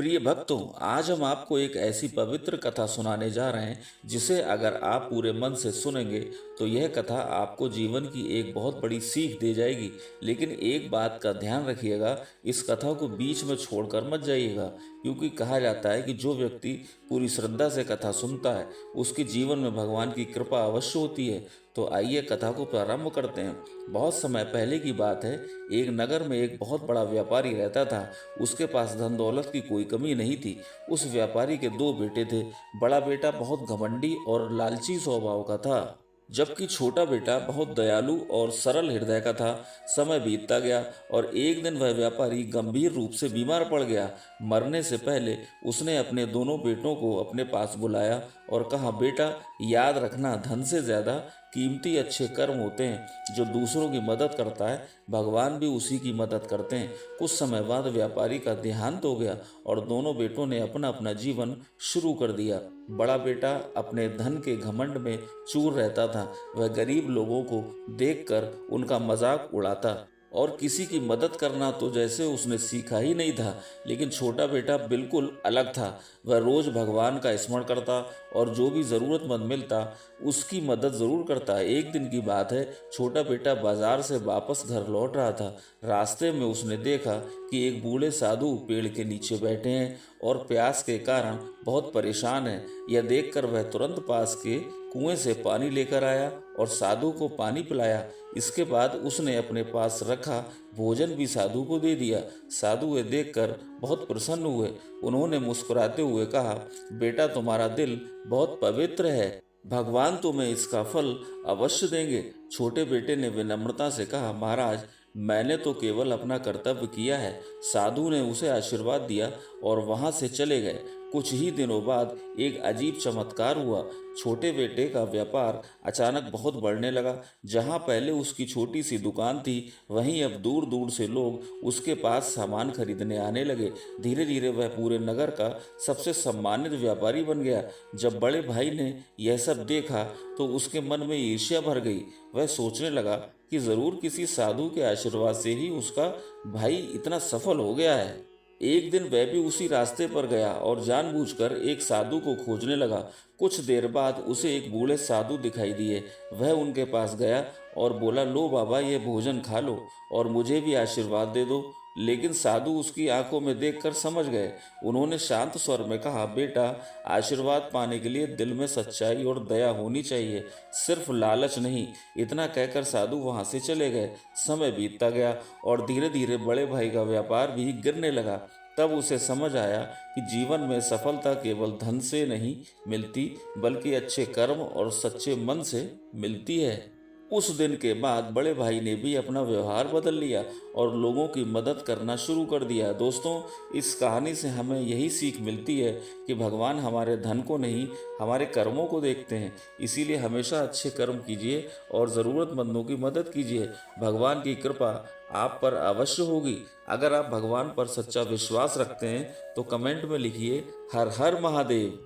प्रिय भक्तों, आज हम आपको एक ऐसी पवित्र कथा सुनाने जा रहे हैं जिसे अगर आप पूरे मन से सुनेंगे तो यह कथा आपको जीवन की एक बहुत बड़ी सीख दे जाएगी। लेकिन एक बात का ध्यान रखिएगा, इस कथा को बीच में छोड़कर मत जाइएगा, क्योंकि कहा जाता है कि जो व्यक्ति पूरी श्रद्धा से कथा सुनता है उसके जीवन में भगवान की कृपा अवश्य होती है। तो आइए कथा को प्रारंभ करते हैं। बहुत समय पहले की बात है, एक नगर में एक बहुत बड़ा व्यापारी रहता था। उसके पास धन दौलत की कोई कमी नहीं थी। उस व्यापारी के दो बेटे थे। बड़ा बेटा बहुत घमंडी और लालची स्वभाव का था, जबकि छोटा बेटा बहुत दयालु और सरल हृदय का था। समय बीतता गया और एक दिन वह व्यापारी गंभीर रूप से बीमार पड़ गया। मरने से पहले उसने अपने दोनों बेटों को अपने पास बुलाया और कहा, बेटा, याद रखना, धन से ज़्यादा कीमती अच्छे कर्म होते हैं। जो दूसरों की मदद करता है, भगवान भी उसी की मदद करते हैं। कुछ समय बाद व्यापारी का देहांत हो गया और दोनों बेटों ने अपना अपना जीवन शुरू कर दिया। बड़ा बेटा अपने धन के घमंड में चूर रहता था। वह गरीब लोगों को देखकर उनका मजाक उड़ाता और किसी की मदद करना तो जैसे उसने सीखा ही नहीं था। लेकिन छोटा बेटा बिल्कुल अलग था। वह रोज भगवान का स्मरण करता और जो भी ज़रूरतमंद मिलता उसकी मदद ज़रूर करता। एक दिन की बात है, छोटा बेटा बाजार से वापस घर लौट रहा था। रास्ते में उसने देखा कि एक बूढ़े साधु पेड़ के नीचे बैठे हैं और प्यास के कारण बहुत परेशान हैं। यह देखकर वह तुरंत पास के कुएं से पानी लेकर आया और साधु को पानी पिलाया। इसके बाद उसने अपने पास रखा भोजन भी साधु को दे दिया। साधु ये देखकर बहुत प्रसन्न हुए। उन्होंने मुस्कुराते हुए कहा, बेटा, तुम्हारा दिल बहुत पवित्र है, भगवान तुम्हें इसका फल अवश्य देंगे। छोटे बेटे ने विनम्रता से कहा, महाराज, मैंने तो केवल अपना कर्तव्य किया है। साधु ने उसे आशीर्वाद दिया और वहां से चले गए। कुछ ही दिनों बाद एक अजीब चमत्कार हुआ। छोटे बेटे का व्यापार अचानक बहुत बढ़ने लगा। जहां पहले उसकी छोटी सी दुकान थी, वहीं अब दूर दूर से लोग उसके पास सामान खरीदने आने लगे। धीरे धीरे वह पूरे नगर का सबसे सम्मानित व्यापारी बन गया। जब बड़े भाई ने यह सब देखा तो उसके मन में ईर्ष्या भर गई। वह सोचने लगा कि जरूर किसी साधु के आशीर्वाद से ही उसका भाई इतना सफल हो गया है। एक दिन वह भी उसी रास्ते पर गया और जानबूझकर एक साधु को खोजने लगा। कुछ देर बाद उसे एक बूढ़े साधु दिखाई दिए। वह उनके पास गया और बोला, लो बाबा, ये भोजन खा लो और मुझे भी आशीर्वाद दे दो। लेकिन साधु उसकी आंखों में देखकर समझ गए। उन्होंने शांत स्वर में कहा, बेटा, आशीर्वाद पाने के लिए दिल में सच्चाई और दया होनी चाहिए, सिर्फ लालच नहीं। इतना कहकर साधु वहां से चले गए। समय बीतता गया और धीरे धीरे बड़े भाई का व्यापार भी गिरने लगा। तब उसे समझ आया कि जीवन में सफलता केवल धन से नहीं मिलती, बल्कि अच्छे कर्म और सच्चे मन से मिलती है। उस दिन के बाद बड़े भाई ने भी अपना व्यवहार बदल लिया और लोगों की मदद करना शुरू कर दिया। दोस्तों, इस कहानी से हमें यही सीख मिलती है कि भगवान हमारे धन को नहीं, हमारे कर्मों को देखते हैं। इसीलिए हमेशा अच्छे कर्म कीजिए और ज़रूरतमंदों की मदद कीजिए। भगवान की कृपा आप पर अवश्य होगी। अगर आप भगवान पर सच्चा विश्वास रखते हैं तो कमेंट में लिखिए, हर हर महादेव।